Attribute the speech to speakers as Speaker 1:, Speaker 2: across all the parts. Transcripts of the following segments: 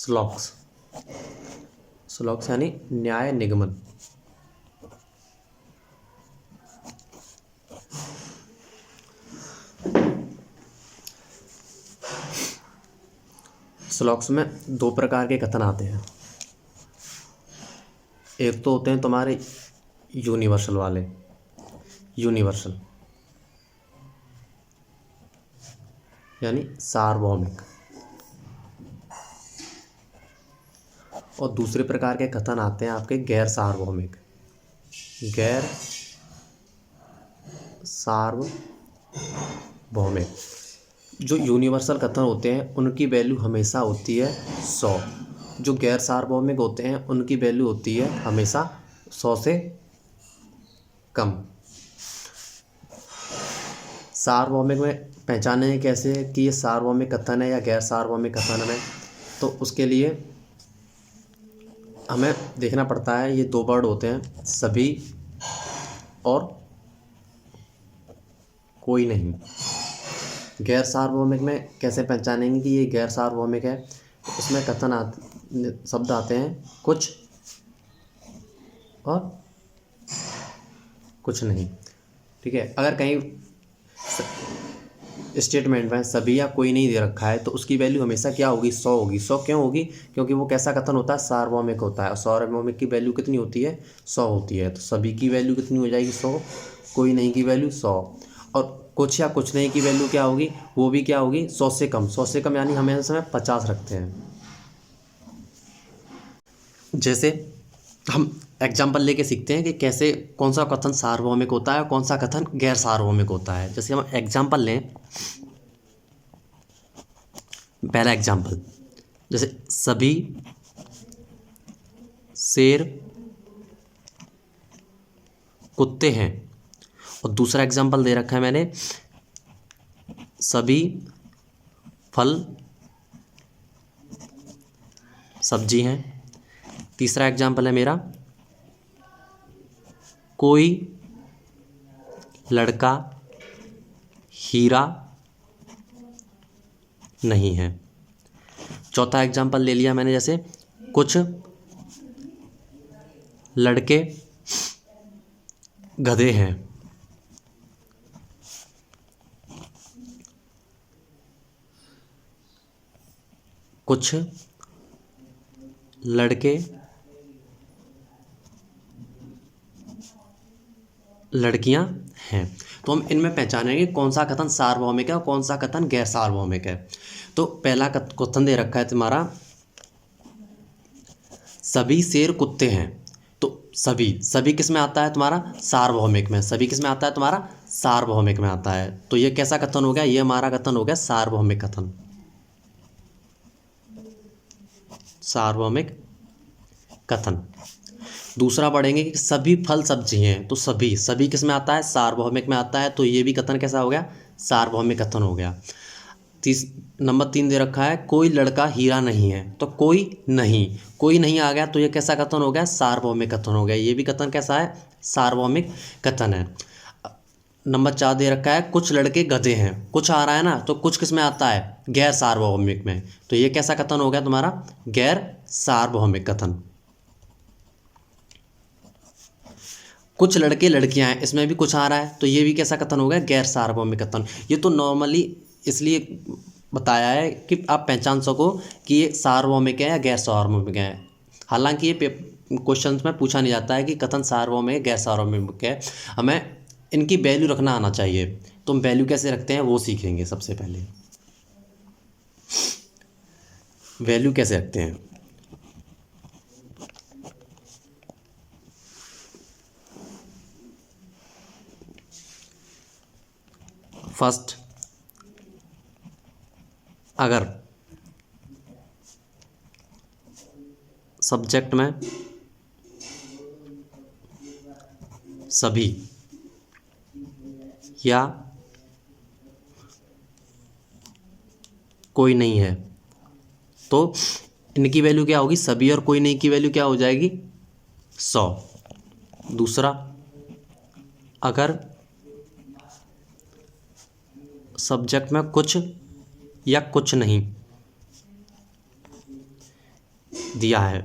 Speaker 1: स्लॉक्स। स्लॉक्स यानी न्याय निगमन। स्लॉक्स में दो प्रकार के कथन आते हैं। एक तो होते हैं तुम्हारे यूनिवर्सल वाले, यूनिवर्सल यानी सार्वभौमिक, और दूसरे प्रकार के कथन आते हैं आपके गैर सार्वभौमिक। गैर सार्वभौमिक जो यूनिवर्सल कथन होते हैं उनकी वैल्यू हमेशा होती है 100। जो गैर सार्वभौमिक होते हैं उनकी वैल्यू होती है हमेशा 100 से कम। सार्वभौमिक में पहचानेंगे कैसे कि ये सार्वभौमिक कथन है या गैर सार्वभौमिक कथन है, तो उसके लिए हमें देखना पड़ता है। ये दो वर्ड होते हैं, सभी और कोई नहीं। गैर सार्वभौमिक में कैसे पहचानेंगे कि ये गैर सार्वभौमिक है, तो उसमें कथन शब्द आते हैं कुछ और कुछ नहीं। ठीक है, अगर कहीं स्टेटमेंट में सभी या कोई नहीं दे रखा है तो उसकी वैल्यू हमेशा क्या होगी? 100 होगी। 100 क्यों होगी? क्योंकि वो कैसा कथन होता है? सार्वभौमिक होता है। और सार्वभौमिक की वैल्यू कितनी होती है? 100 होती है। तो सभी की वैल्यू कितनी हो जाएगी? 100। कोई नहीं की वैल्यू 100। और कुछ या कुछ नहीं की वैल्यू क्या होगी? वो भी क्या होगी? 100 से कम। 100 से कम यानी हमेशा 50 रखते हैं। जैसे हम एग्जाम्पल लेके सीखते हैं कि कैसे कौन सा कथन सार्वभौमिक होता है और कौन सा कथन गैर सार्वभौमिक होता है। जैसे हम एग्जाम्पल लें, पहला एग्जाम्पल, जैसे सभी शेर कुत्ते हैं। और दूसरा एग्जाम्पल दे रखा है मैंने, सभी फल सब्जी हैं। तीसरा एग्जाम्पल है मेरा, कोई लड़का हीरा नहीं है। चौथा एग्जाम्पल ले लिया मैंने, जैसे कुछ लड़के गधे हैं। कुछ लड़के लड़कियां हैं। तो हम इनमें पहचानेंगे कौन सा कथन सार्वभौमिक है और कौन सा कथन गैर सार्वभौमिक है। तो पहला कथन दे रखा है तुम्हारा, सभी शेर कुत्ते हैं। तो सभी किस में आता है? तुम्हारा सार्वभौमिक में। सभी किस में आता है? तुम्हारा सार्वभौमिक में आता है। तो ये कैसा कथन हो गया? ये हमारा कथन हो गया सार्वभौमिक कथन। सार्वभौमिक कथन। दूसरा पढ़ेंगे कि सभी फल सब्जी हैं। तो सभी किस में आता है? सार्वभौमिक में आता है। तो ये भी कथन कैसा हो गया? सार्वभौमिक कथन हो गया। नंबर 3 दे रखा है, कोई लड़का हीरा नहीं है। तो कोई नहीं आ गया, तो ये कैसा कथन हो गया? सार्वभौमिक कथन हो गया। ये भी कथन कैसा है? सार्वभौमिक कथन है। नंबर 4 दे रखा है, कुछ लड़के गधे हैं। कुछ आ रहा है ना, तो कुछ किस में आता है? गैर सार्वभौमिक में। तो ये कैसा कथन हो गया तुम्हारा? गैर सार्वभौमिक कथन। कुछ लड़के लड़कियां हैं, इसमें भी कुछ आ रहा है, तो ये भी कैसा कथन हो गया? गैर सार्वभौमिक कथन। ये तो नॉर्मली इसलिए बताया है कि आप पहचान सको कि ये सार्वभौमिक है या गैर सार्वभौमिक है। हालांकि ये क्वेश्चन में पूछा नहीं जाता है कि कथन सार्वभौमिक है गैर सार्वभौमिक है। हमें इनकी वैल्यू रखना आना चाहिए। तो हम वैल्यू कैसे रखते हैं वो सीखेंगे। सबसे पहले वैल्यू कैसे रखते हैं। फर्स्ट, अगर सब्जेक्ट में सभी या कोई नहीं है तो इनकी वैल्यू क्या होगी? सभी और कोई नहीं की वैल्यू क्या हो जाएगी? 100। दूसरा, अगर सब्जेक्ट में कुछ या कुछ नहीं दिया है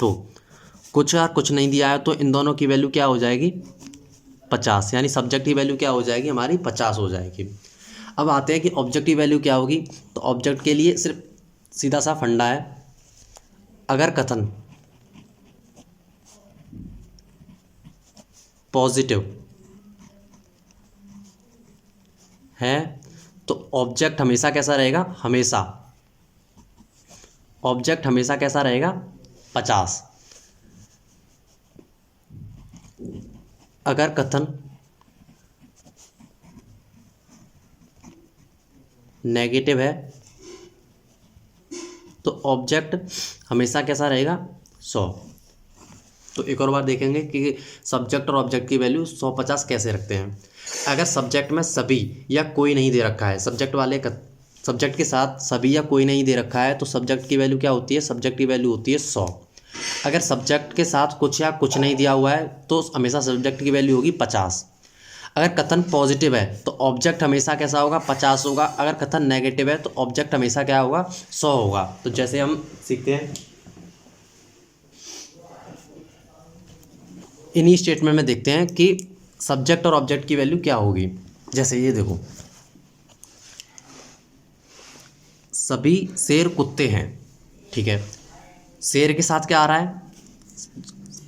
Speaker 1: तो कुछ और कुछ नहीं दिया है तो इन दोनों की वैल्यू क्या हो जाएगी 50, यानी सब्जेक्ट की वैल्यू क्या हो जाएगी हमारी 50 हो जाएगी। अब आते हैं कि ऑब्जेक्ट की वैल्यू क्या होगी। तो ऑब्जेक्ट के लिए सिर्फ सीधा सा फंडा है, अगर कथन पॉजिटिव है तो ऑब्जेक्ट हमेशा कैसा रहेगा, हमेशा ऑब्जेक्ट हमेशा कैसा रहेगा 50। अगर कथन नेगेटिव है तो ऑब्जेक्ट हमेशा कैसा रहेगा 100। तो एक और बार देखेंगे कि सब्जेक्ट और ऑब्जेक्ट की वैल्यू 100 50 कैसे रखते हैं। अगर सब्जेक्ट में सभी या कोई नहीं दे रखा है, सब्जेक्ट के साथ सभी या कोई नहीं दे रखा है तो सब्जेक्ट की वैल्यू क्या होती है, सब्जेक्ट की वैल्यू होती है 100। अगर सब्जेक्ट के साथ कुछ या कुछ नहीं दिया हुआ है तो हमेशा सब्जेक्ट की वैल्यू होगी 50। अगर कथन पॉजिटिव है तो ऑब्जेक्ट हमेशा कैसा होगा 50 होगा। अगर कथन नेगेटिव है तो ऑब्जेक्ट हमेशा क्या होगा 100 होगा। तो जैसे हम सीखते हैं इन्हीं स्टेटमेंट में देखते हैं कि सब्जेक्ट और ऑब्जेक्ट की वैल्यू क्या होगी। जैसे ये देखो, सभी शेर कुत्ते हैं, ठीक है। शेर के साथ क्या आ रहा है,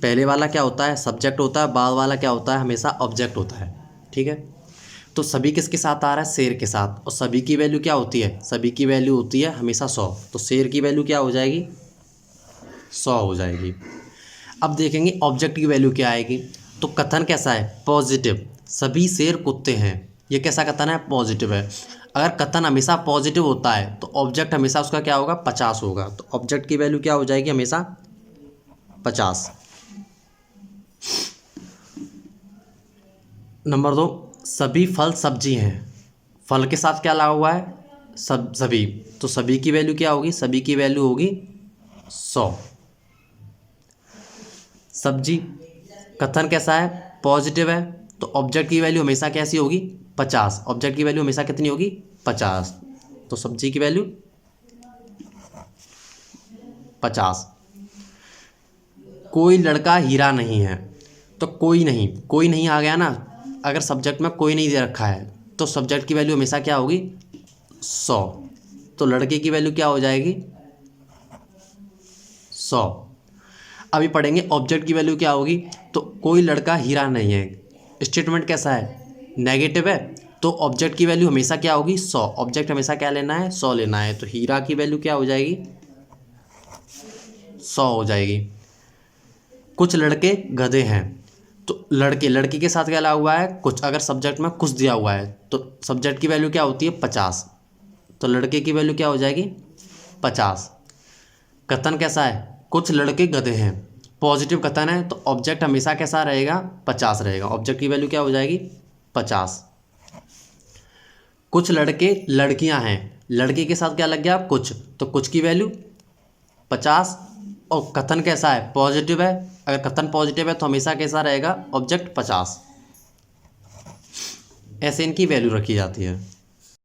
Speaker 1: पहले वाला क्या होता है सब्जेक्ट होता है, बाद वाला क्या होता है हमेशा ऑब्जेक्ट होता है, ठीक है। तो सभी किसके साथ आ रहा है, शेर के साथ। और सभी की वैल्यू क्या होती है, सभी की वैल्यू होती है हमेशा 100। तो शेर की वैल्यू क्या हो जाएगी 100 हो जाएगी। अब देखेंगे ऑब्जेक्ट की वैल्यू क्या आएगी। तो कथन कैसा है पॉजिटिव, सभी शेर कुत्ते हैं, ये कैसा कथन है पॉजिटिव है। अगर कथन हमेशा पॉजिटिव होता है तो ऑब्जेक्ट हमेशा उसका क्या होगा 50 होगा। तो ऑब्जेक्ट की वैल्यू क्या हो जाएगी हमेशा 50। नंबर 2, सभी फल सब्जी हैं, फल के साथ क्या लगा हुआ है सभी, तो सभी की वैल्यू क्या होगी, सभी की वैल्यू होगी 100। सब्जी कथन कैसा है पॉजिटिव है तो ऑब्जेक्ट की वैल्यू हमेशा कैसी होगी 50। ऑब्जेक्ट की वैल्यू हमेशा कितनी होगी 50। तो सब्जी की वैल्यू 50। कोई लड़का हीरा नहीं है, तो कोई नहीं आ गया ना। अगर सब्जेक्ट में कोई नहीं दे रखा है तो सब्जेक्ट की वैल्यू हमेशा क्या होगी 100। तो लड़के की वैल्यू क्या हो जाएगी 100। अभी पढ़ेंगे ऑब्जेक्ट की वैल्यू क्या होगी। तो कोई लड़का हीरा नहीं है, स्टेटमेंट कैसा है नेगेटिव है तो ऑब्जेक्ट की वैल्यू हमेशा क्या होगी 100। ऑब्जेक्ट हमेशा क्या लेना है 100 लेना है। तो हीरा की वैल्यू क्या हो जाएगी 100 हो जाएगी। कुछ लड़के गधे हैं, तो लड़की के साथ क्या लगा हुआ है कुछ। अगर सब्जेक्ट में कुछ दिया हुआ है तो सब्जेक्ट की वैल्यू क्या होती है 50। तो लड़के की वैल्यू क्या हो जाएगी 50। कथन कैसा है कुछ लड़के गधे हैं, पॉजिटिव कथन है तो ऑब्जेक्ट हमेशा कैसा रहेगा 50 रहेगा। ऑब्जेक्ट की वैल्यू क्या हो जाएगी 50। कुछ लड़के लड़कियां हैं, लड़के के साथ क्या लग गया कुछ, तो कुछ की वैल्यू 50। और कथन कैसा है पॉजिटिव है, अगर कथन पॉजिटिव है तो हमेशा कैसा रहेगा ऑब्जेक्ट 50। ऐसे इनकी वैल्यू रखी जाती है।